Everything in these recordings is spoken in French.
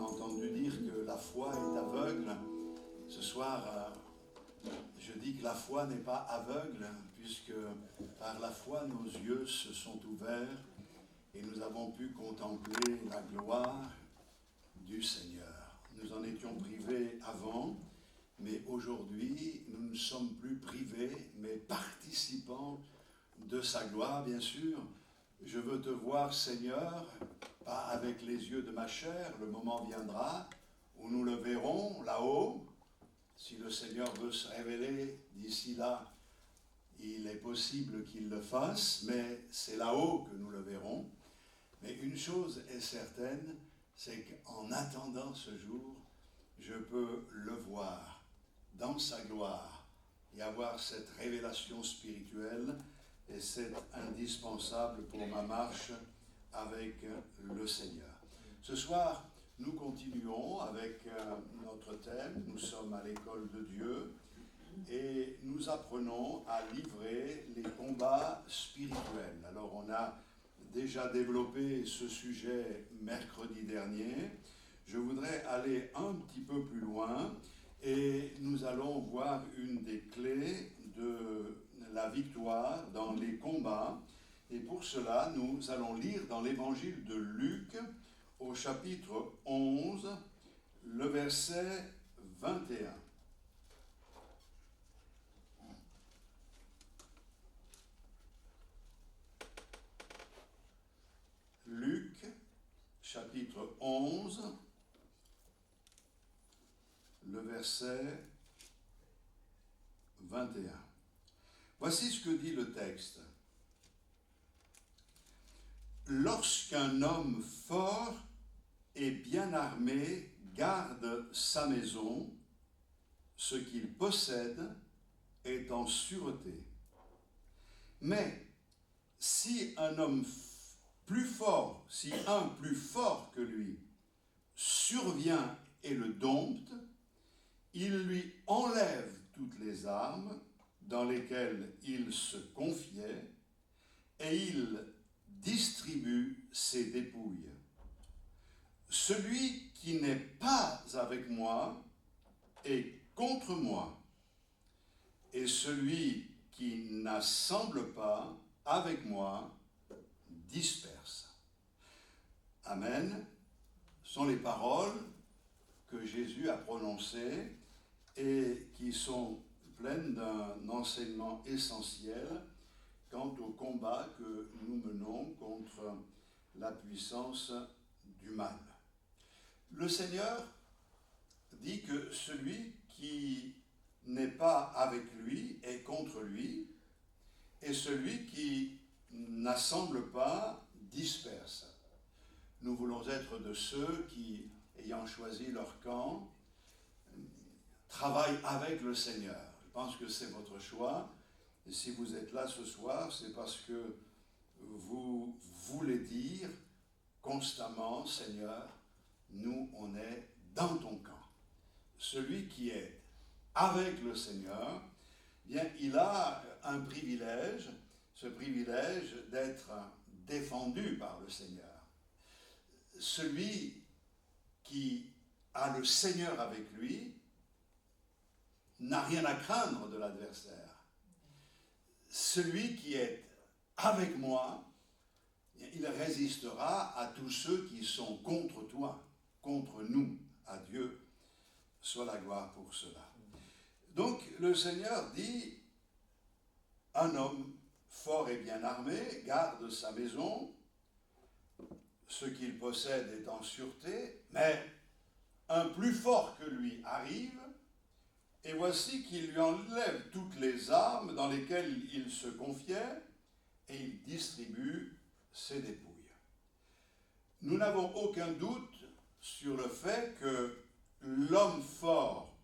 entendu dire que la foi est aveugle. Ce soir, je dis que la foi n'est pas aveugle, puisque par la foi, nos yeux se sont ouverts et nous avons pu contempler la gloire du Seigneur. Nous en étions privés avant, mais aujourd'hui, nous ne sommes plus privés, mais participants de sa gloire, bien sûr. Je veux te voir, Seigneur, pas avec les yeux de ma chair, le moment viendra où nous le verrons là-haut. Si le Seigneur veut se révéler d'ici là, il est possible qu'il le fasse, mais c'est là-haut que nous le verrons. Mais une chose est certaine, c'est qu'en attendant ce jour, je peux le voir dans sa gloire et avoir cette révélation spirituelle, et c'est indispensable pour ma marche avec le Seigneur. Ce soir, nous continuons avec notre thème. Nous sommes à l'école de Dieu et nous apprenons à livrer les combats spirituels. Alors, on a déjà développé ce sujet mercredi dernier. Je voudrais aller un petit peu plus loin et nous allons voir une des clés de la victoire dans les combats. Et pour cela, nous allons lire dans l'évangile de Luc, au chapitre 11, le verset 21. Luc, chapitre 11, le verset 21. Voici ce que dit le texte. Lorsqu'un homme fort et bien armé garde sa maison, ce qu'il possède est en sûreté. Mais si un homme plus fort que lui survient et le dompte, il lui enlève toutes les armes dans lesquelles il se confiait et il distribue ses dépouilles. Celui qui n'est pas avec moi est contre moi, et celui qui n'assemble pas avec moi disperse. Amen. Ce sont les paroles que Jésus a prononcées et qui sont pleines d'un enseignement essentiel quant au combat que nous menons contre la puissance du mal. Le Seigneur dit que celui qui n'est pas avec lui est contre lui, et celui qui n'assemble pas disperse. Nous voulons être de ceux qui, ayant choisi leur camp, travaillent avec le Seigneur. Je pense que c'est votre choix. Et si vous êtes là ce soir, c'est parce que vous voulez dire constamment, Seigneur, nous, on est dans ton camp. Celui qui est avec le Seigneur, bien, il a un privilège, ce privilège d'être défendu par le Seigneur. Celui qui a le Seigneur avec lui n'a rien à craindre de l'adversaire. Celui qui est avec moi, il résistera à tous ceux qui sont contre toi, contre nous. À Dieu soit la gloire pour cela. Donc le Seigneur dit, un homme fort et bien armé garde sa maison, ce qu'il possède est en sûreté, mais un plus fort que lui arrive, et voici qu'il lui enlève toutes les armes dans lesquelles il se confiait, et il distribue ses dépouilles. Nous n'avons aucun doute sur le fait que l'homme fort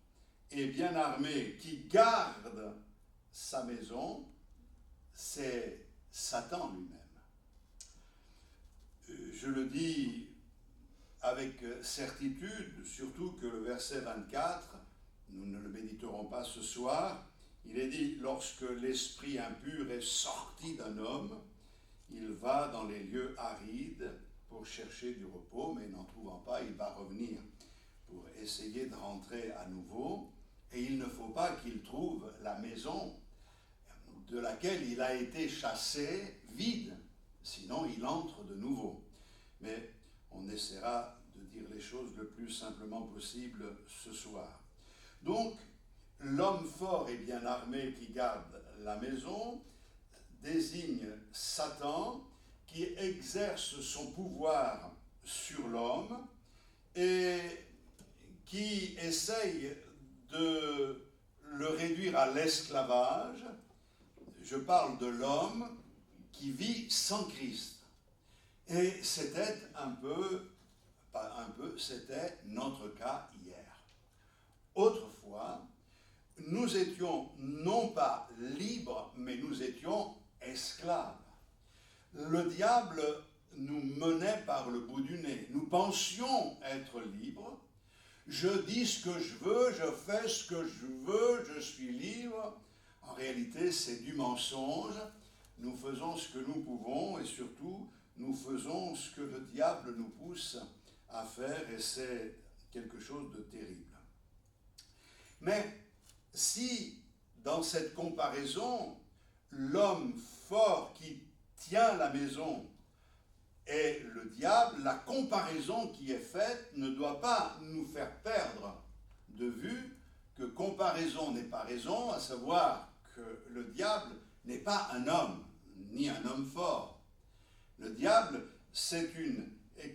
et bien armé qui garde sa maison, c'est Satan lui-même. Je le dis avec certitude, surtout que le verset 24, nous ne le méditerons pas ce soir, il est dit, lorsque l'esprit impur est sorti d'un homme, il va dans les lieux arides pour pour chercher du repos, mais n'en trouvant pas, il va revenir pour essayer de rentrer à nouveau. Et il ne faut pas qu'il trouve la maison de laquelle il a été chassé vide, sinon il entre de nouveau. Mais on essaiera de dire les choses le plus simplement possible ce soir. Donc, l'homme fort et bien armé qui garde la maison désigne Satan qui exerce son pouvoir sur l'homme et qui essaye de le réduire à l'esclavage. Je parle de l'homme qui vit sans Christ. Et c'était c'était notre cas hier. Autrefois, nous étions non pas libres, mais nous étions esclaves. Le diable nous menait par le bout du nez. Nous pensions être libres. Je dis ce que je veux, je fais ce que je veux, je suis libre. En réalité, c'est du mensonge. Nous faisons ce que nous pouvons et surtout, nous faisons ce que le diable nous pousse à faire et c'est quelque chose de terrible. Mais si, dans cette comparaison, l'homme fort qui tient la maison est le diable, la comparaison qui est faite ne doit pas nous faire perdre de vue que comparaison n'est pas raison, à savoir que le diable n'est pas un homme, ni un homme fort. Le diable, c'est une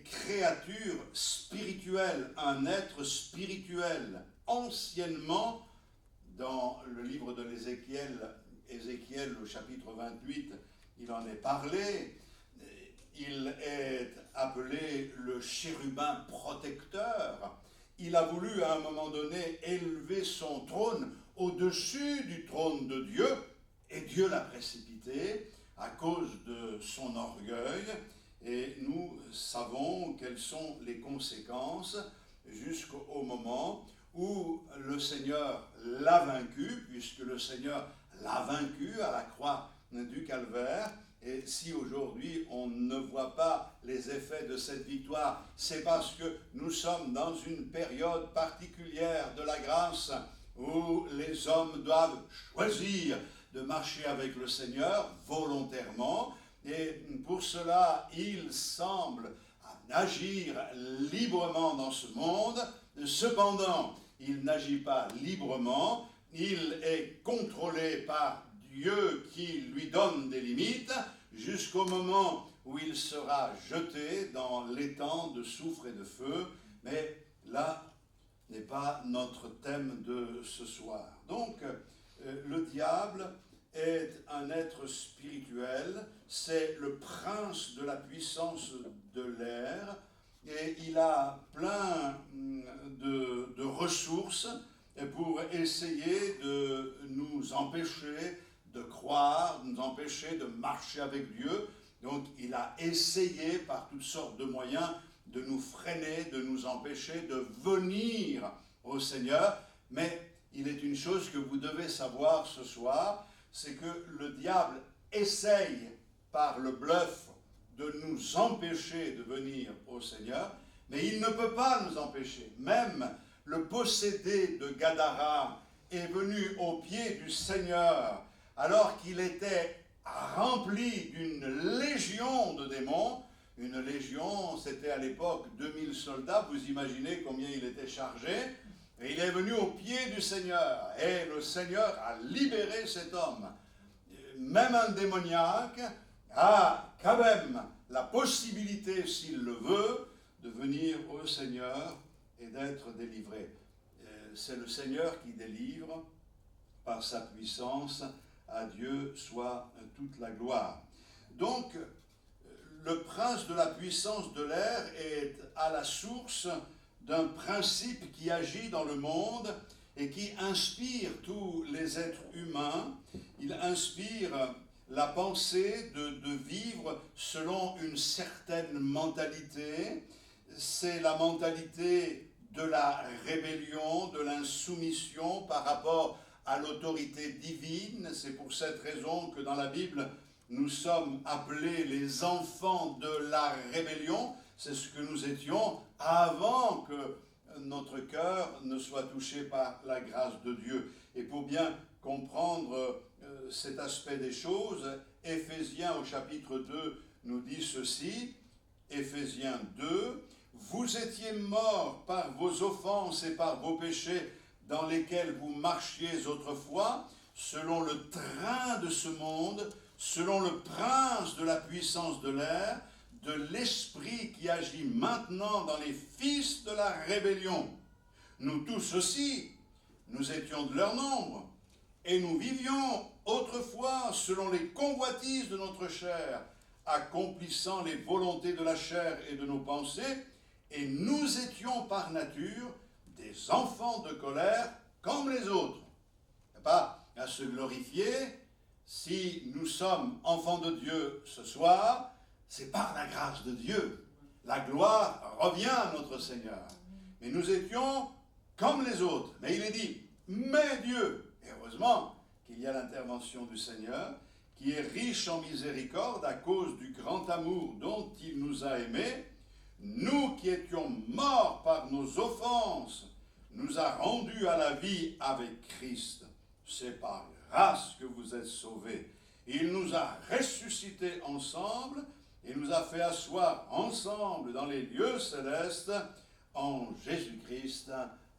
créature spirituelle, un être spirituel. Anciennement, dans le livre de Ézéchiel au chapitre 28, il en est parlé. Il est appelé le chérubin protecteur. Il a voulu à un moment donné élever son trône au-dessus du trône de Dieu, et Dieu l'a précipité à cause de son orgueil, et nous savons quelles sont les conséquences jusqu'au moment où le Seigneur l'a vaincu, puisque le Seigneur l'a vaincu à la croix du Calvaire. Et si aujourd'hui on ne voit pas les effets de cette victoire, c'est parce que nous sommes dans une période particulière de la grâce où les hommes doivent choisir de marcher avec le Seigneur volontairement. Et pour cela, il semble agir librement dans ce monde. Cependant, il n'agit pas librement. Il est contrôlé par Dieu qui lui donne des limites jusqu'au moment où il sera jeté dans l'étang de soufre et de feu. Mais là n'est pas notre thème de ce soir. Donc, le diable est un être spirituel, c'est le prince de la puissance de l'air, et il a plein de ressources pour essayer de nous empêcher de croire, de nous empêcher de marcher avec Dieu. Donc il a essayé par toutes sortes de moyens de nous freiner, de nous empêcher de venir au Seigneur. Mais il est une chose que vous devez savoir ce soir, c'est que le diable essaye par le bluff de nous empêcher de venir au Seigneur, mais il ne peut pas nous empêcher. Même le possédé de Gadara est venu aux pieds du Seigneur alors qu'il était rempli d'une légion de démons. Une légion, c'était à l'époque 2000 soldats, vous imaginez combien il était chargé. Et il est venu aux pieds du Seigneur, et le Seigneur a libéré cet homme. Même un démoniaque a quand même la possibilité, s'il le veut, de venir au Seigneur et d'être délivré. C'est le Seigneur qui délivre par sa puissance. À Dieu soit toute la gloire. Donc, le prince de la puissance de l'air est à la source d'un principe qui agit dans le monde et qui inspire tous les êtres humains. Il inspire la pensée de vivre selon une certaine mentalité. C'est la mentalité de la rébellion, de l'insoumission par rapport à l'autorité divine. C'est pour cette raison que dans la Bible, nous sommes appelés les enfants de la rébellion. c'est ce que nous étions avant que notre cœur ne soit touché par la grâce de Dieu. Et pour bien comprendre cet aspect des choses, Éphésiens au chapitre 2 nous dit ceci, Éphésiens 2, « Vous étiez morts par vos offenses et par vos péchés dans lesquels vous marchiez autrefois, selon le train de ce monde, selon le prince de la puissance de l'air, de l'esprit qui agit maintenant dans les fils de la rébellion. Nous tous aussi, nous étions de leur nombre, et nous vivions autrefois selon les convoitises de notre chair, accomplissant les volontés de la chair et de nos pensées, et nous étions par nature des enfants de colère comme les autres. Il n'y a pas à se glorifier. Si nous sommes enfants de Dieu ce soir, c'est par la grâce de Dieu. La gloire revient à notre Seigneur. Mais nous étions comme les autres. Mais il est dit, mais Dieu, et heureusement qu'il y a l'intervention du Seigneur, qui est riche en miséricorde à cause du grand amour dont il nous a aimés, nous qui étions morts par nos offenses, nous a rendus à la vie avec Christ. C'est par grâce que vous êtes sauvés. Il nous a ressuscités ensemble et nous a fait asseoir ensemble dans les lieux célestes en Jésus-Christ.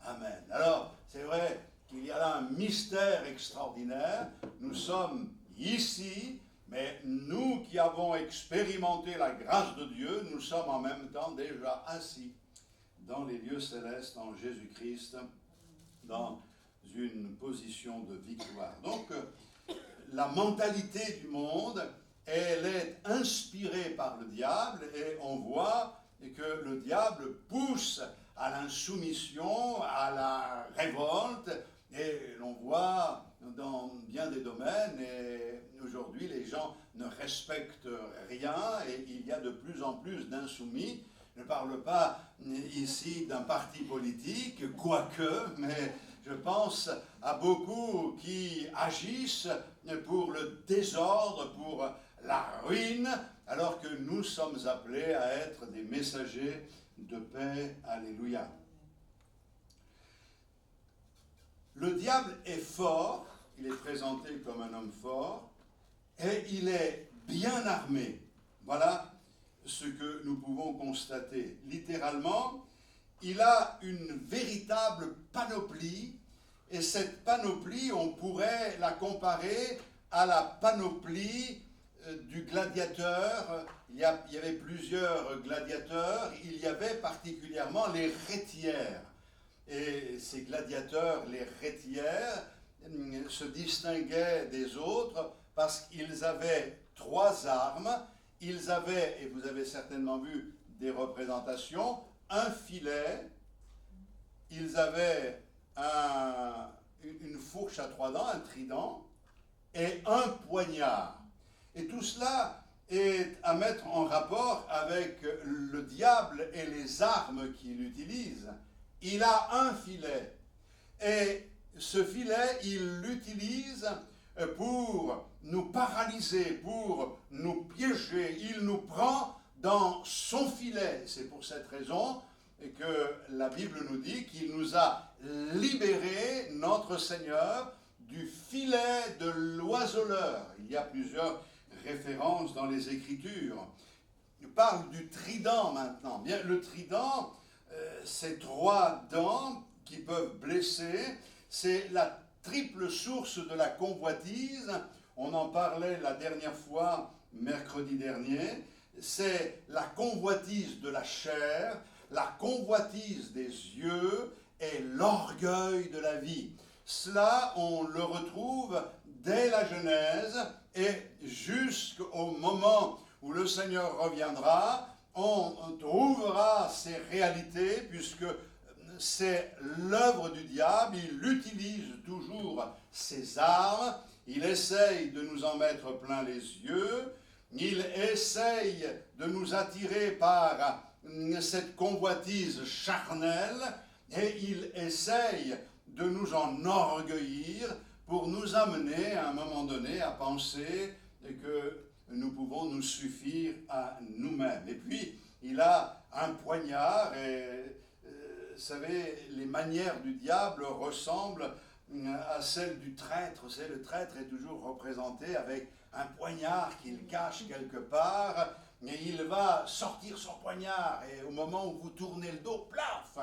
Amen. Alors, c'est vrai qu'il y a là un mystère extraordinaire. Nous sommes ici, mais nous qui avons expérimenté la grâce de Dieu, nous sommes en même temps déjà assis dans les lieux célestes en Jésus-Christ, dans une position de victoire. Donc, la mentalité du monde, elle est inspirée par le diable et on voit que le diable pousse à l'insoumission, à la révolte, et l'on voit dans bien des domaines, et aujourd'hui les gens ne respectent rien et il y a de plus en plus d'insoumis. Je ne parle pas ici d'un parti politique, quoique, mais je pense à beaucoup qui agissent pour le désordre, pour la ruine, alors que nous sommes appelés à être des messagers de paix. Alléluia. Le diable est fort, il est présenté comme un homme fort, et il est bien armé. Voilà ce que nous pouvons constater. Littéralement, il a une véritable panoplie, et cette panoplie, on pourrait la comparer à la panoplie du gladiateur. Il y avait plusieurs gladiateurs, il y avait particulièrement les rhétières. Et ces gladiateurs, les rhétières, se distinguaient des autres parce qu'ils avaient 3 armes. Ils avaient, et vous avez certainement vu des représentations, un filet, ils avaient une fourche à 3 dents, un trident, et un poignard. Et tout cela est à mettre en rapport avec le diable et les armes qu'il utilise. Il a un filet, et ce filet, il l'utilise pour nous paralyser, pour nous piéger. Il nous prend dans son filet. C'est pour cette raison que la Bible nous dit qu'il nous a libérés, notre Seigneur, du filet de l'oiseleur. Il y a plusieurs références dans les Écritures. On parle du trident maintenant. Bien, le trident, ces 3 dents qui peuvent blesser, c'est la triple source de la convoitise. On en parlait la dernière fois, mercredi dernier. C'est la convoitise de la chair, la convoitise des yeux et l'orgueil de la vie. Cela, on le retrouve dès la Genèse et jusqu'au moment où le Seigneur reviendra, on trouvera ces réalités puisque c'est l'œuvre du diable. Il utilise toujours ses armes, il essaye de nous en mettre plein les yeux, il essaye de nous attirer par cette convoitise charnelle et il essaye de nous enorgueillir pour nous amener à un moment donné à penser que nous pouvons nous suffire à nous-mêmes. Et puis, il a un poignard et vous savez, les manières du diable ressemblent à celles du traître. Vous savez, le traître est toujours représenté avec un poignard qu'il cache quelque part, et il va sortir son poignard, et au moment où vous tournez le dos, plaf,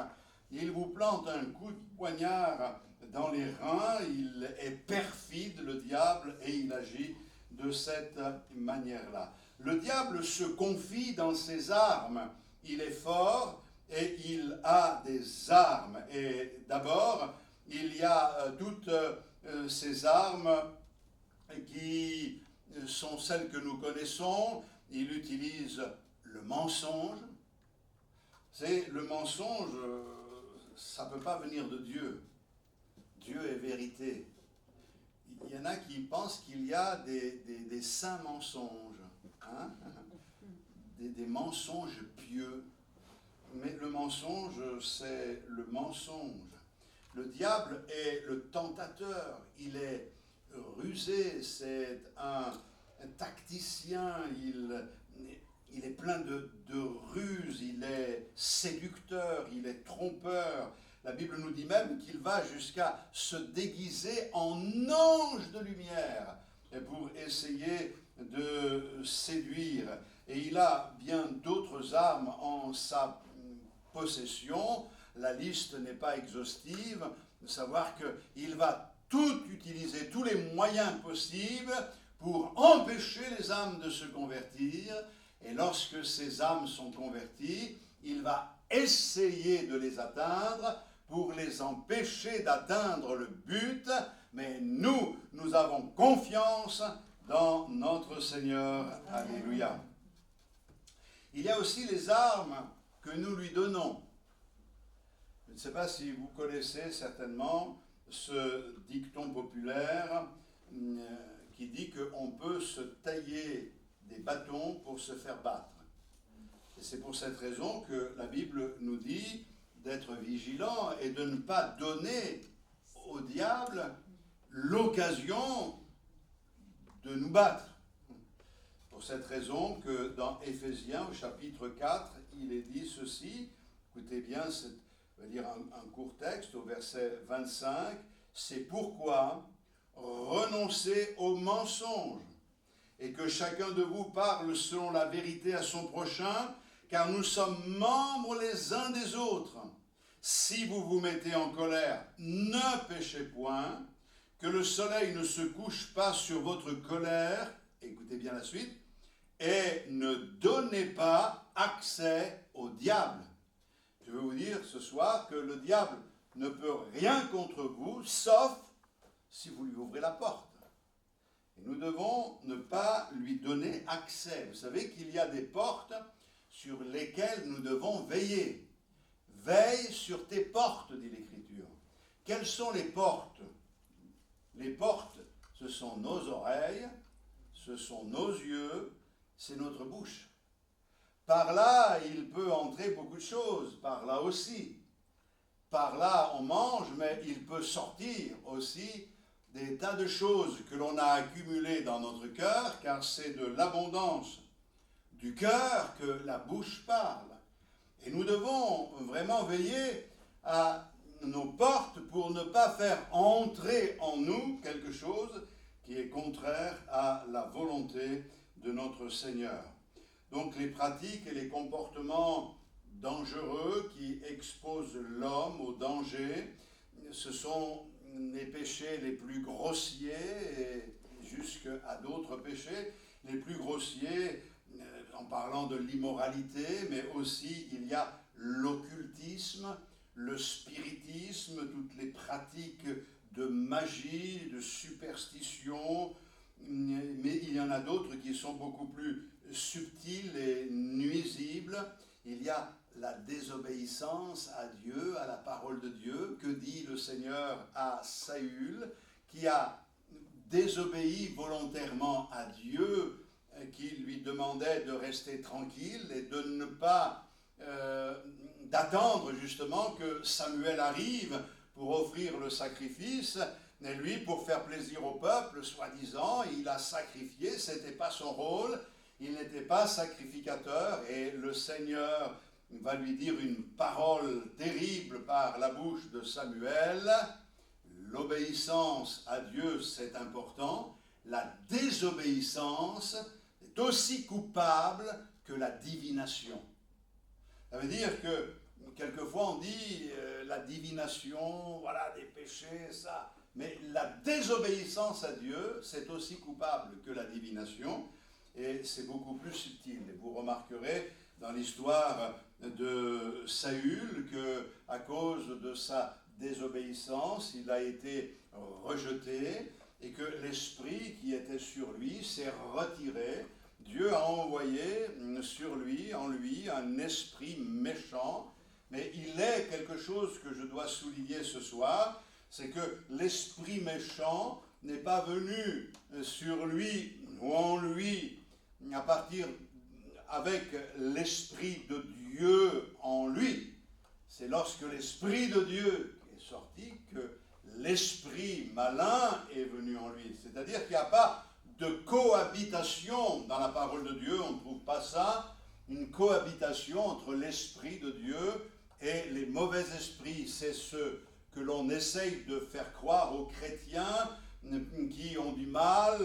il vous plante un coup de poignard dans les reins. Il est perfide, le diable, et il agit de cette manière-là. Le diable se confie dans ses armes. Il est fort et il a des armes. Et d'abord, il y a toutes ces armes qui sont celles que nous connaissons. Il utilise le mensonge. C'est le mensonge, ça ne peut pas venir de Dieu. Dieu est vérité. Il y en a qui pensent qu'il y a des saints mensonges, hein? des mensonges pieux. Mais le mensonge, c'est le mensonge. Le diable est le tentateur, il est rusé, c'est un tacticien, il est plein de ruses, il est séducteur, il est trompeur. La Bible nous dit même qu'il va jusqu'à se déguiser en ange de lumière pour essayer de séduire. Et il a bien d'autres armes en sa possession. La liste n'est pas exhaustive, de savoir qu'il va tout utiliser, tous les moyens possibles pour empêcher les âmes de se convertir. Et lorsque ces âmes sont converties, il va essayer de les atteindre pour les empêcher d'atteindre le but. Mais nous avons confiance dans notre Seigneur. Alléluia. Il y a aussi les armes que nous lui donnons. Je ne sais pas si vous connaissez certainement ce dicton populaire qui dit qu'on peut se tailler des bâtons pour se faire battre. Et c'est pour cette raison que la Bible nous dit d'être vigilant et de ne pas donner au diable l'occasion de nous battre. Pour cette raison que dans Éphésiens au chapitre 4, il est dit ceci, écoutez bien, c'est un court texte au verset 25, c'est pourquoi renoncez au mensonge et que chacun de vous parle selon la vérité à son prochain, car nous sommes membres les uns des autres. Si vous vous mettez en colère, ne péchez point, que le soleil ne se couche pas sur votre colère, écoutez bien la suite, et ne donnez pas accès au diable. Je veux vous dire ce soir que le diable ne peut rien contre vous, sauf si vous lui ouvrez la porte. Et nous devons ne pas lui donner accès. Vous savez qu'il y a des portes sur lesquelles nous devons veiller. Veille sur tes portes, dit l'Écriture. Quelles sont les portes? Les portes, ce sont nos oreilles, ce sont nos yeux, c'est notre bouche. Par là, il peut entrer beaucoup de choses, par là aussi. Par là, on mange, mais il peut sortir aussi des tas de choses que l'on a accumulées dans notre cœur, car c'est de l'abondance du cœur que la bouche parle. Et nous devons vraiment veiller à nos portes pour ne pas faire entrer en nous quelque chose qui est contraire à la volonté de notre Seigneur. Donc les pratiques et les comportements dangereux qui exposent l'homme au danger, ce sont les péchés les plus grossiers et jusqu'à d'autres péchés les plus grossiers, en parlant de l'immoralité, mais aussi il y a l'occultisme, le spiritisme, toutes les pratiques de magie, de superstition, mais il y en a d'autres qui sont beaucoup plus subtiles et nuisibles. Il y a la désobéissance à Dieu, à la parole de Dieu. Que dit le Seigneur à Saül, qui a désobéi volontairement à Dieu, qui lui demandait de rester tranquille et de ne pas d'attendre justement que Samuel arrive pour offrir le sacrifice. Et lui, pour faire plaisir au peuple, soi-disant, il a sacrifié, ce n'était pas son rôle, il n'était pas sacrificateur, et le Seigneur va lui dire une parole terrible par la bouche de Samuel. L'obéissance à Dieu, c'est important. La désobéissance est aussi coupable que la divination. Ça veut dire que quelquefois on dit la divination, voilà, des péchés, ça. Mais la désobéissance à Dieu, c'est aussi coupable que la divination. Et c'est beaucoup plus subtil. Et vous remarquerez dans l'histoire de Saül qu'à cause de sa désobéissance, il a été rejeté et que l'esprit qui était sur lui s'est retiré. Dieu a envoyé sur lui, en lui, un esprit méchant. Mais il est quelque chose que je dois souligner ce soir, c'est que l'esprit méchant n'est pas venu sur lui ou en lui à partir avec l'esprit de Dieu en lui. C'est lorsque l'esprit de Dieu est sorti que l'esprit malin est venu en lui. C'est-à-dire qu'il n'y a pas de cohabitation dans la parole de Dieu, on ne trouve pas ça, une cohabitation entre l'esprit de Dieu et les mauvais esprits. C'est ce que l'on essaye de faire croire aux chrétiens qui ont du mal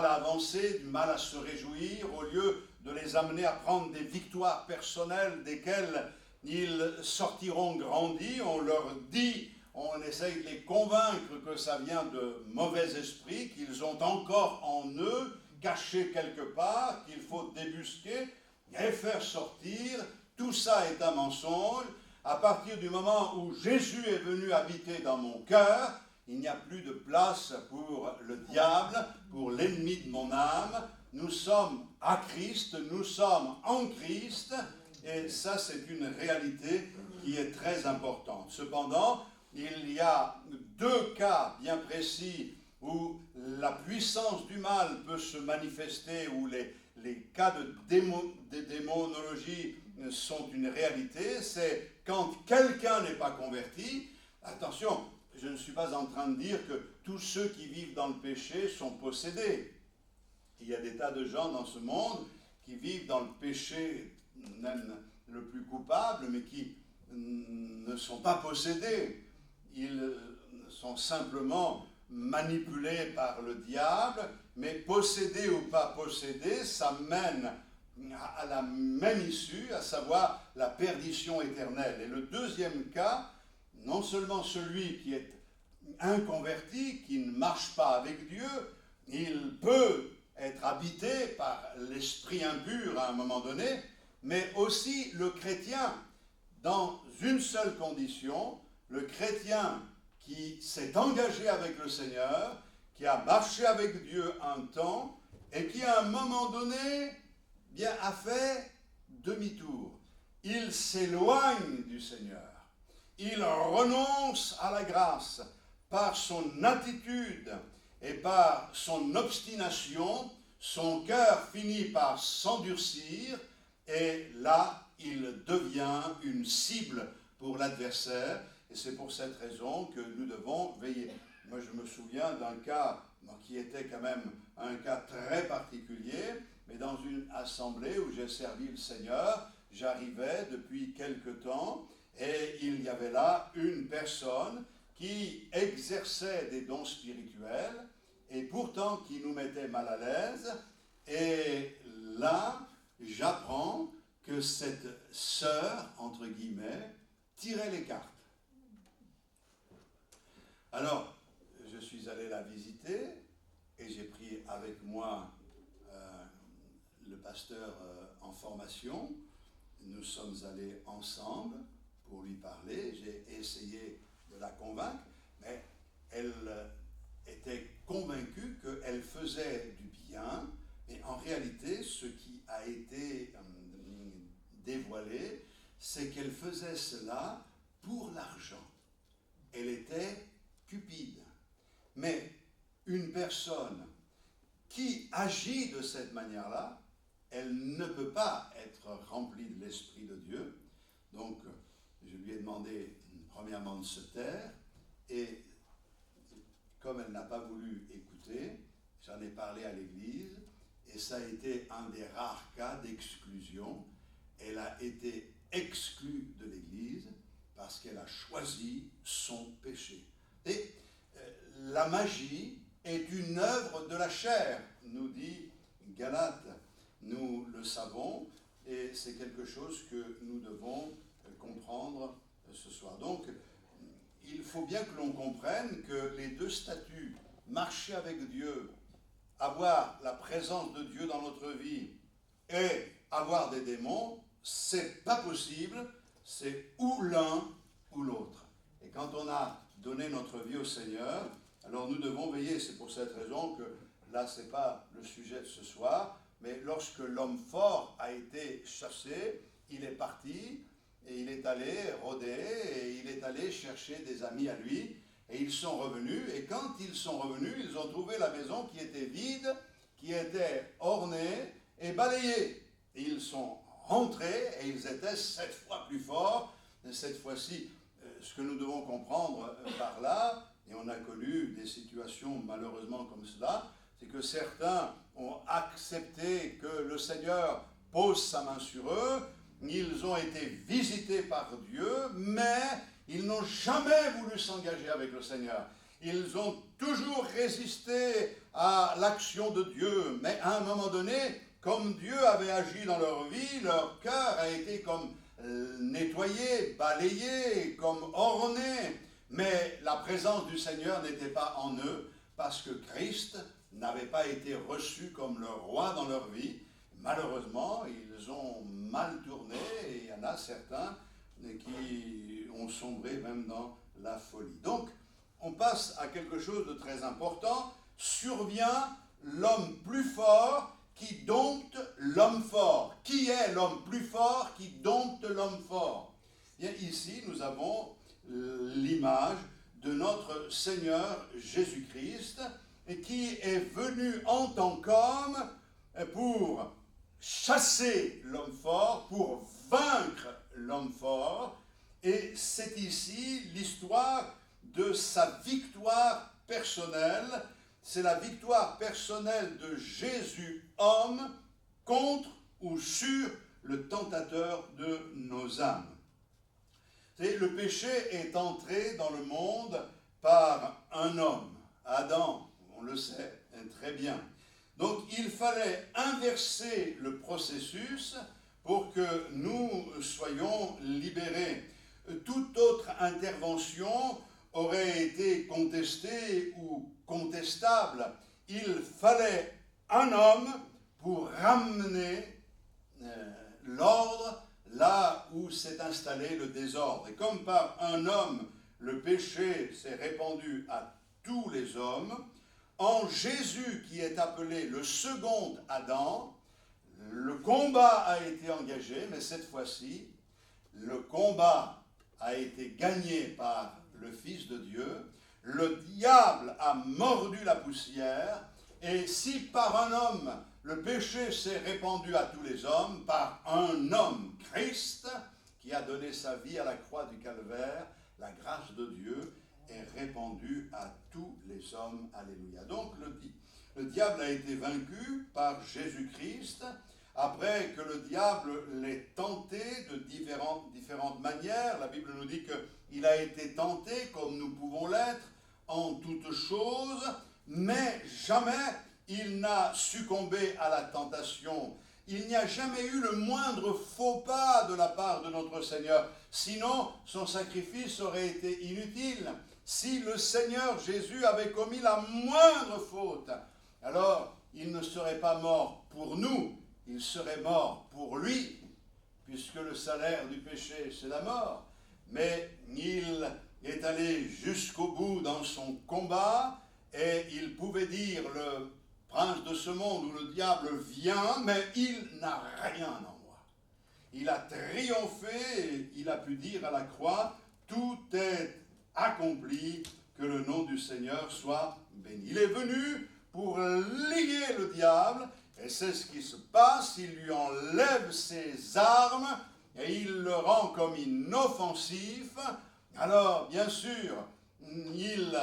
à avancer, du mal à se réjouir, au lieu de les amener à prendre des victoires personnelles desquelles ils sortiront grandis. On leur dit, on essaye de les convaincre que ça vient de mauvais esprits, qu'ils ont encore en eux, cachés quelque part, qu'il faut débusquer et faire sortir. Tout ça est un mensonge. À partir du moment où Jésus est venu habiter dans mon cœur, il n'y a plus de place pour le diable, pour l'ennemi de mon âme. Nous sommes à Christ, nous sommes en Christ, et ça c'est une réalité qui est très importante. Cependant, il y a deux cas bien précis où la puissance du mal peut se manifester, où les cas de démonologie sont une réalité. C'est quand quelqu'un n'est pas converti. Attention, je ne suis pas en train de dire que tous ceux qui vivent dans le péché sont possédés. Il y a des tas de gens dans ce monde qui vivent dans le péché, même le plus coupable, mais qui ne sont pas possédés. Ils sont simplement manipulés par le diable, mais possédés ou pas possédés, ça mène à la même issue, à savoir la perdition éternelle. Et le deuxième cas, non seulement celui qui est inconverti, qui ne marche pas avec Dieu, il peut être habité par l'esprit impur à un moment donné, mais aussi le chrétien, dans une seule condition, le chrétien qui s'est engagé avec le Seigneur, qui a marché avec Dieu un temps, et qui à un moment donné, bien, a fait demi-tour. Il s'éloigne du Seigneur. Il renonce à la grâce par son attitude et par son obstination. Son cœur finit par s'endurcir et là, il devient une cible pour l'adversaire. Et c'est pour cette raison que nous devons veiller. Moi, je me souviens d'un cas qui était quand même un cas très particulier, mais dans une assemblée où j'ai servi le Seigneur, j'arrivais depuis quelque temps et il y avait là une personne qui exerçait des dons spirituels et pourtant qui nous mettait mal à l'aise. Et là, j'apprends que cette sœur, entre guillemets, tirait les cartes. Alors, je suis allé la visiter et j'ai pris avec moi le pasteur en formation. Nous sommes allés ensemble pour lui parler. J'ai essayé de la convaincre, mais elle était convaincue qu'elle faisait du bien. Mais en réalité, ce qui a été dévoilé, c'est qu'elle faisait cela pour l'argent. Elle était cupide. Mais une personne qui agit de cette manière-là, elle ne peut pas être remplie de l'Esprit de Dieu. Donc, je lui ai demandé premièrement de se taire, et comme elle n'a pas voulu écouter, j'en ai parlé à l'Église, et ça a été un des rares cas d'exclusion. elle a été exclue de l'Église parce qu'elle a choisi son péché. Et la magie est une œuvre de la chair, nous dit Galates. Nous le savons et c'est quelque chose que nous devons comprendre ce soir. Donc, il faut bien que l'on comprenne que les deux statuts, marcher avec Dieu, avoir la présence de Dieu dans notre vie et avoir des démons, c'est pas possible, c'est ou l'un ou l'autre. Et quand on a donné notre vie au Seigneur, alors nous devons veiller. C'est pour cette raison que là, ce n'est pas le sujet de ce soir, mais lorsque l'homme fort a été chassé, il est parti et il est allé rôder et il est allé chercher des amis à lui et ils sont revenus. Et quand ils sont revenus, ils ont trouvé la maison qui était vide, qui était ornée et balayée. Et ils sont rentrés et ils étaient 7 fois plus forts. Et cette fois-ci, ce que nous devons comprendre par là, et on a connu des situations malheureusement comme cela, c'est que certains ont accepté que le Seigneur pose sa main sur eux, ils ont été visités par Dieu, mais ils n'ont jamais voulu s'engager avec le Seigneur. Ils ont toujours résisté à l'action de Dieu, mais à un moment donné, comme Dieu avait agi dans leur vie, leur cœur a été comme nettoyé, balayé, comme orné, mais la présence du Seigneur n'était pas en eux, parce que Christ n'avait pas été reçu comme le roi dans leur vie. Malheureusement, ils ont mal tourné, et il y en a certains qui ont sombré même dans la folie. Donc, on passe à quelque chose de très important. Survient l'homme plus fort qui dompte l'homme fort. Qui est l'homme plus fort qui dompte l'homme fort? Bien, ici, nous avons l'image de notre Seigneur Jésus-Christ qui est venu en tant qu'homme pour chasser l'homme fort, pour vaincre l'homme fort. Et c'est ici l'histoire de sa victoire personnelle. C'est la victoire personnelle de Jésus, homme, contre ou sur le tentateur de nos âmes. Le péché est entré dans le monde par un homme, Adam, on le sait très bien. Donc il fallait inverser le processus pour que nous soyons libérés. Toute autre intervention aurait été contestée ou contestable. Il fallait un homme pour ramener l'ordre là où s'est installé le désordre. Et comme par un homme, le péché s'est répandu à tous les hommes, en Jésus qui est appelé le second Adam, le combat a été engagé, mais cette fois-ci, le combat a été gagné par le Fils de Dieu. Le diable a mordu la poussière, et si par un homme, le péché s'est répandu à tous les hommes, par un homme, Christ, qui a donné sa vie à la croix du Calvaire, la grâce de Dieu est répandue à tous les hommes. Alléluia. Donc le diable a été vaincu par Jésus-Christ, après que le diable l'ait tenté de différentes manières. La Bible nous dit qu'il a été tenté comme nous pouvons l'être en toutes choses, mais jamais il n'a succombé à la tentation. Il n'y a jamais eu le moindre faux pas de la part de notre Seigneur. Sinon, son sacrifice aurait été inutile. Si le Seigneur Jésus avait commis la moindre faute, alors il ne serait pas mort pour nous, il serait mort pour lui, puisque le salaire du péché, c'est la mort. Mais il est allé jusqu'au bout dans son combat, et il pouvait dire, le prince de ce monde où le diable vient, mais il n'a rien en moi. Il a triomphé, et il a pu dire à la croix, tout est accompli, que le nom du Seigneur soit béni. Il est venu pour lier le diable, et c'est ce qui se passe. Il lui enlève ses armes et il le rend comme inoffensif. Alors, bien sûr, il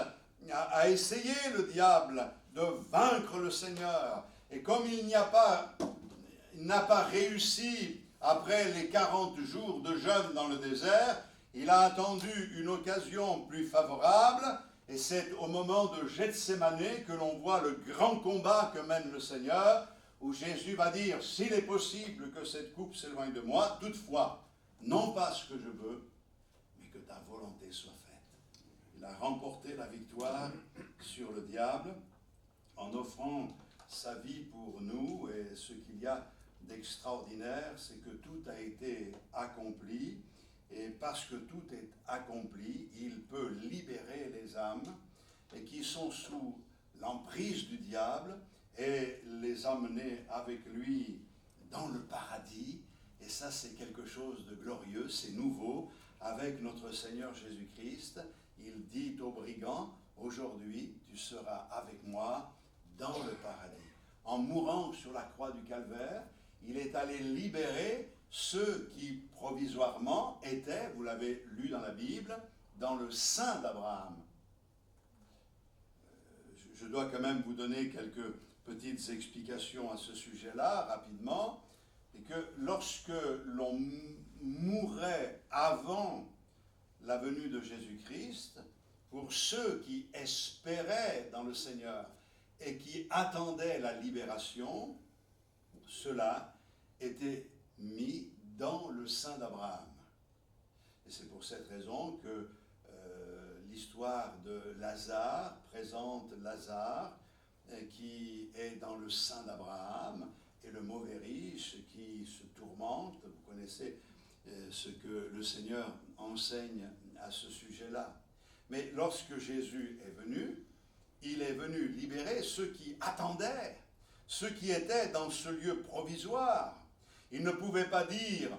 a essayé, le diable, de vaincre le Seigneur. Et comme il n'a pas réussi après les 40 jours de jeûne dans le désert, il a attendu une occasion plus favorable, et c'est au moment de Gethsémané que l'on voit le grand combat que mène le Seigneur, où Jésus va dire, s'il est possible que cette coupe s'éloigne de moi, toutefois, non pas ce que je veux, mais que ta volonté soit faite. Il a remporté la victoire sur le diable en offrant sa vie pour nous, et ce qu'il y a d'extraordinaire, c'est que tout a été accompli, et parce que tout est accompli, il peut libérer les âmes et qui sont sous l'emprise du diable et les emmener avec lui dans le paradis. Et ça, c'est quelque chose de glorieux, c'est nouveau. Avec notre Seigneur Jésus-Christ, il dit aux brigands, aujourd'hui, tu seras avec moi dans le paradis. En mourant sur la croix du Calvaire, il est allé libérer ceux qui provisoirement étaient, vous l'avez lu dans la Bible, dans le sein d'Abraham. Je dois quand même vous donner quelques petites explications à ce sujet-là, rapidement, et que lorsque l'on mourait avant la venue de Jésus-Christ, pour ceux qui espéraient dans le Seigneur et qui attendaient la libération, cela était mis dans le sein d'Abraham. Et c'est pour cette raison que l'histoire de Lazare présente Lazare qui est dans le sein d'Abraham et le mauvais riche qui se tourmente. Vous connaissez ce que le Seigneur enseigne à ce sujet-là. Mais lorsque Jésus est venu, il est venu libérer ceux qui attendaient, ceux qui étaient dans ce lieu provisoire. Il ne pouvait pas dire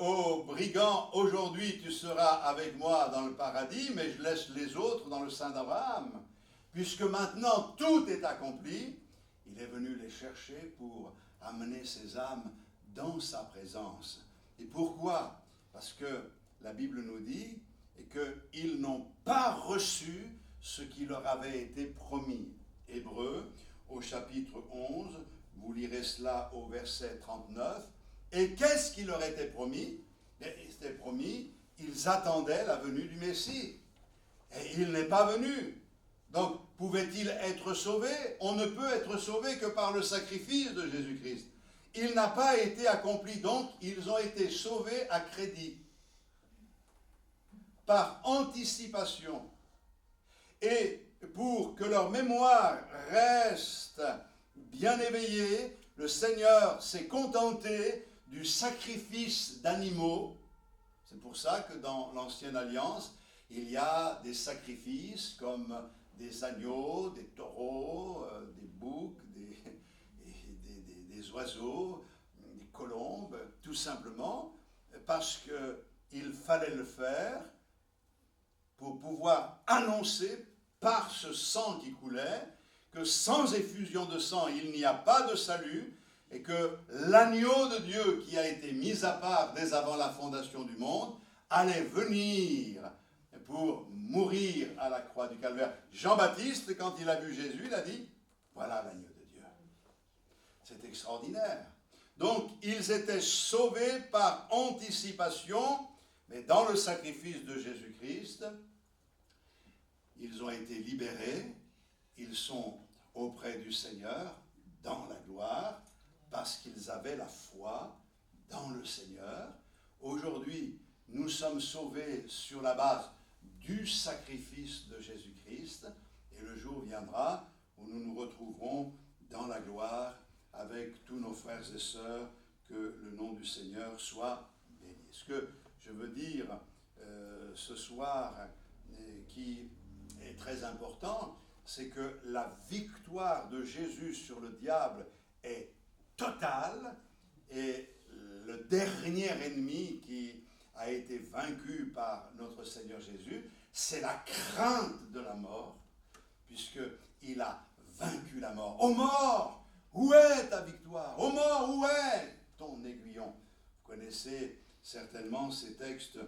aux brigands, aujourd'hui tu seras avec moi dans le paradis, mais je laisse les autres dans le sein d'Abraham. Puisque maintenant tout est accompli, il est venu les chercher pour amener ces âmes dans sa présence. Et pourquoi? Parce que la Bible nous dit qu'ils n'ont pas reçu ce qui leur avait été promis. Hébreux, au chapitre 11, vous lirez cela au verset 39. Et qu'est-ce qui leur était promis? Il était promis, ils attendaient la venue du Messie. Et il n'est pas venu. Donc, pouvait-il être sauvé? On ne peut être sauvé que par le sacrifice de Jésus-Christ. Il n'a pas été accompli, donc ils ont été sauvés à crédit, par anticipation. Et pour que leur mémoire reste bien éveillée, le Seigneur s'est contenté du sacrifice d'animaux. C'est pour ça que dans l'Ancienne Alliance, il y a des sacrifices comme des agneaux, des taureaux, des boucs, des oiseaux, des colombes, tout simplement parce qu'il fallait le faire pour pouvoir annoncer par ce sang qui coulait que sans effusion de sang, il n'y a pas de salut, et que l'agneau de Dieu qui a été mis à part dès avant la fondation du monde allait venir pour mourir à la croix du Calvaire. Jean-Baptiste, quand il a vu Jésus, il a dit, voilà l'agneau de Dieu. C'est extraordinaire. Donc, ils étaient sauvés par anticipation, mais dans le sacrifice de Jésus-Christ, ils ont été libérés, ils sont auprès du Seigneur, dans la gloire, parce qu'ils avaient la foi dans le Seigneur. Aujourd'hui, nous sommes sauvés sur la base du sacrifice de Jésus-Christ, et le jour viendra où nous nous retrouverons dans la gloire avec tous nos frères et sœurs, que le nom du Seigneur soit béni. Ce que je veux dire ce soir, qui est très important, c'est que la victoire de Jésus sur le diable est totale, et le dernier ennemi qui a été vaincu par notre Seigneur Jésus, c'est la crainte de la mort, puisqu'il a vaincu la mort. Ô mort, où est ta victoire? Ô mort, où est ton aiguillon? Vous connaissez certainement ces textes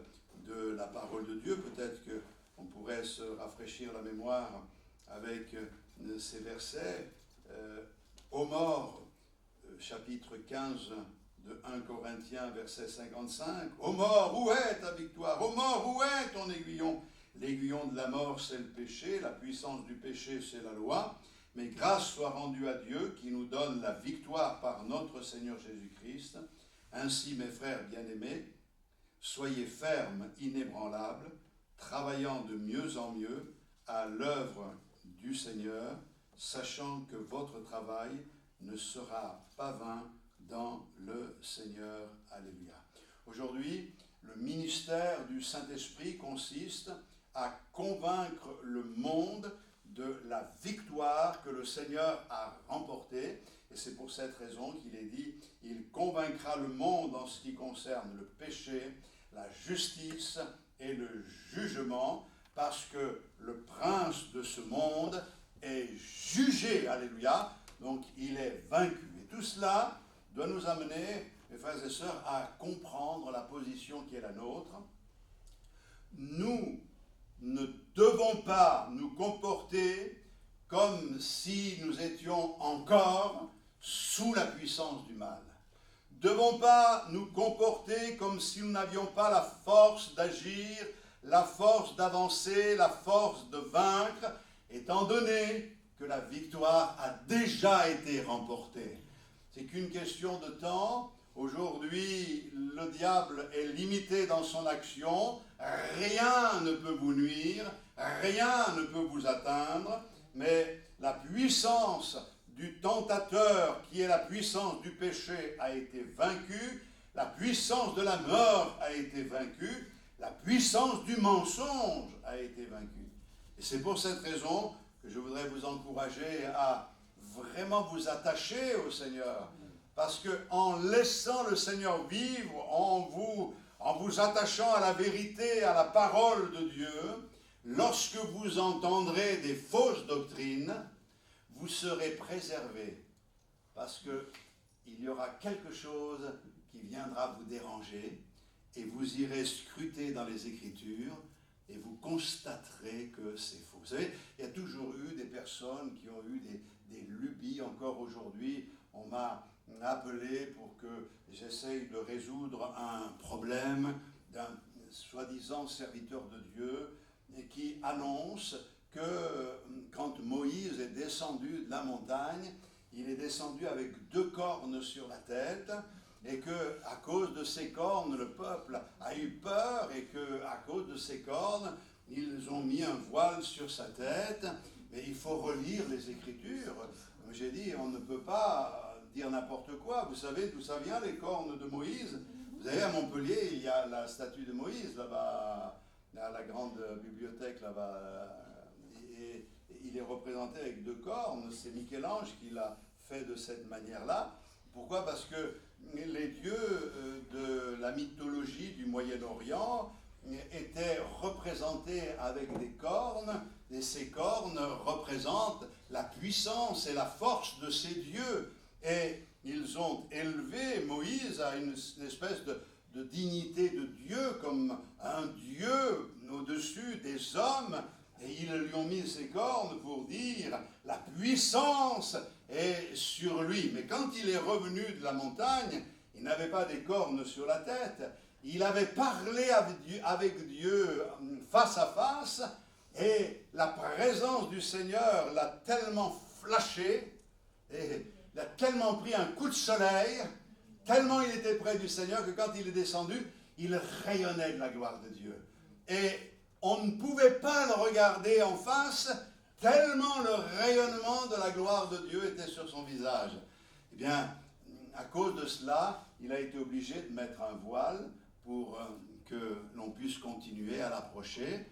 de la parole de Dieu. Peut-être qu'on pourrait se rafraîchir la mémoire avec ces versets. Ô mort, chapitre 15 de 1 Corinthiens, verset 55. Ô mort, où est ta victoire? Ô mort, où est ton aiguillon? L'aiguillon de la mort, c'est le péché, la puissance du péché, c'est la loi. Mais grâce soit rendue à Dieu qui nous donne la victoire par notre Seigneur Jésus-Christ. Ainsi, mes frères bien-aimés, soyez fermes, inébranlables, travaillant de mieux en mieux à l'œuvre du Seigneur, sachant que votre travail ne sera pas vain dans le Seigneur. Alléluia. Aujourd'hui, le ministère du Saint-Esprit consiste à convaincre le monde de la victoire que le Seigneur a remportée. Et c'est pour cette raison qu'il est dit, il convaincra le monde en ce qui concerne le péché, la justice et le jugement, parce que le prince de ce monde est jugé, alléluia, donc il est vaincu. Et tout cela doit nous amener, mes frères et sœurs, à comprendre la position qui est la nôtre. Nous ne devons pas nous comporter comme si nous étions encore sous la puissance du mal. Nous ne devons pas nous comporter comme si nous n'avions pas la force d'agir, la force d'avancer, la force de vaincre, étant donné que la victoire a déjà été remportée. C'est qu'une question de temps. Aujourd'hui, le diable est limité dans son action. Rien ne peut vous nuire, rien ne peut vous atteindre, mais la puissance du tentateur, qui est la puissance du péché, a été vaincue, la puissance de la mort a été vaincue, la puissance du mensonge a été vaincue. Et c'est pour cette raison que je voudrais vous encourager à vraiment vous attacher au Seigneur. Parce qu'en laissant le Seigneur vivre en vous attachant à la vérité, à la parole de Dieu, lorsque vous entendrez des fausses doctrines, vous serez préservés. Parce qu'il y aura quelque chose qui viendra vous déranger et vous irez scruter dans les Écritures et vous constaterez que c'est faux. Vous savez, il y a toujours eu des personnes qui ont eu des lubies. Encore aujourd'hui, on m'a appelé pour que j'essaye de résoudre un problème d'un soi-disant serviteur de Dieu et qui annonce que quand Moïse est descendu de la montagne, il est descendu avec 2 cornes sur la tête et que à cause de ces cornes, le peuple a eu peur et que à cause de ces cornes, ils ont mis un voile sur sa tête. Mais il faut relire les Écritures. Comme j'ai dit, on ne peut pas dire n'importe quoi. Vous savez d'où ça vient, les cornes de Moïse? Vous savez, à Montpellier, il y a la statue de Moïse, là-bas, à la grande bibliothèque, là-bas. Et il est représenté avec 2 cornes. C'est Michel-Ange qui l'a fait de cette manière-là. Pourquoi? Parce que les dieux de la mythologie du Moyen-Orient étaient représentés avec des cornes, et ces cornes représentent la puissance et la force de ces dieux. Et ils ont élevé Moïse à une espèce de dignité de Dieu, comme un Dieu au-dessus des hommes, et ils lui ont mis ces cornes pour dire la puissance est sur lui. Mais quand il est revenu de la montagne, il n'avait pas des cornes sur la tête, il avait parlé avec Dieu face à face, et la présence du Seigneur l'a tellement flashé, et il a tellement pris un coup de soleil, tellement il était près du Seigneur que quand il est descendu, il rayonnait de la gloire de Dieu. Et on ne pouvait pas le regarder en face, tellement le rayonnement de la gloire de Dieu était sur son visage. Eh bien, à cause de cela, il a été obligé de mettre un voile pour que l'on puisse continuer à l'approcher.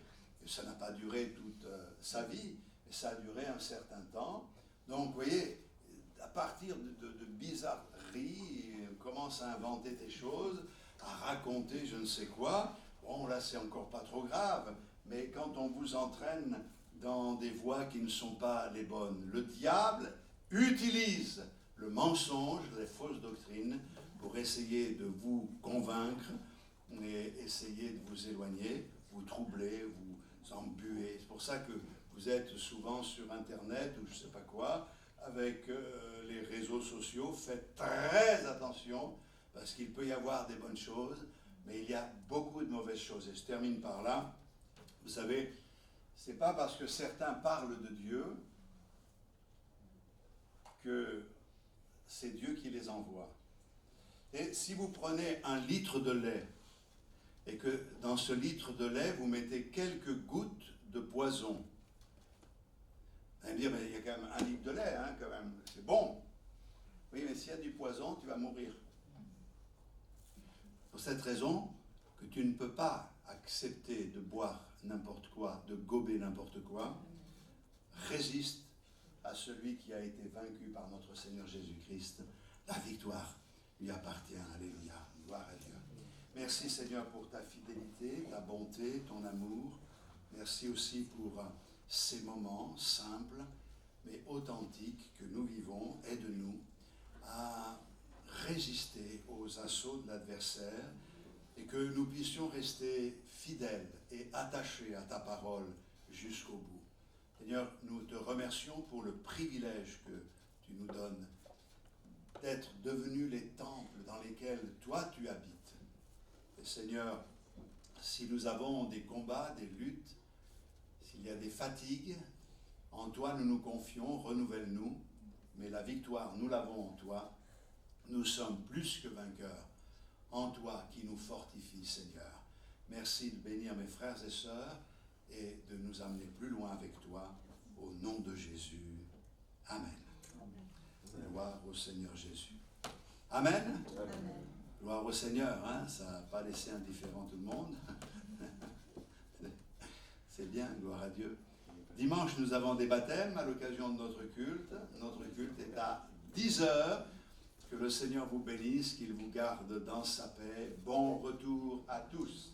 Et ça n'a pas duré toute sa vie, mais ça a duré un certain temps. Donc, vous voyez, à partir de bizarreries, on commence à inventer des choses, à raconter je ne sais quoi. Bon, là, c'est encore pas trop grave, mais quand on vous entraîne dans des voies qui ne sont pas les bonnes, le diable utilise le mensonge, les fausses doctrines, pour essayer de vous convaincre et essayer de vous éloigner, vous troubler, vous embuer. C'est pour ça que vous êtes souvent sur Internet ou je ne sais pas quoi, avec les réseaux sociaux. Faites très attention, parce qu'il peut y avoir des bonnes choses, mais il y a beaucoup de mauvaises choses. Et je termine par là. Vous savez, ce n'est pas parce que certains parlent de Dieu que c'est Dieu qui les envoie. Et si vous prenez un litre de lait, et que dans ce litre de lait, vous mettez quelques gouttes de poison, vous allez me dire, mais il y a quand même un litre de lait, hein, quand même, c'est bon. Oui, mais s'il y a du poison, tu vas mourir. Pour cette raison, que tu ne peux pas accepter de boire n'importe quoi, de gober n'importe quoi, résiste à celui qui a été vaincu par notre Seigneur Jésus-Christ. La victoire lui appartient. Alléluia. Gloire à Dieu. Merci Seigneur pour ta fidélité, ta bonté, ton amour. Merci aussi pour ces moments simples mais authentiques que nous vivons. Aide-nous à résister aux assauts de l'adversaire et que nous puissions rester fidèles et attachés à ta parole jusqu'au bout. Seigneur, nous te remercions pour le privilège que tu nous donnes d'être devenus les temples dans lesquels toi tu habites. Et Seigneur, si nous avons des combats, des luttes, s'il y a des fatigues, en toi nous nous confions, renouvelle-nous, mais la victoire nous l'avons en toi. Nous sommes plus que vainqueurs en toi qui nous fortifie, Seigneur. Merci de bénir mes frères et sœurs et de nous amener plus loin avec toi, au nom de Jésus. Amen. Amen. Gloire au Seigneur Jésus. Amen. Amen. Gloire au Seigneur, hein? Ça n'a pas laissé indifférent tout le monde. C'est bien, gloire à Dieu. Dimanche, nous avons des baptêmes à l'occasion de notre culte. Notre culte est à 10h. Que le Seigneur vous bénisse, qu'il vous garde dans sa paix. Bon retour à tous.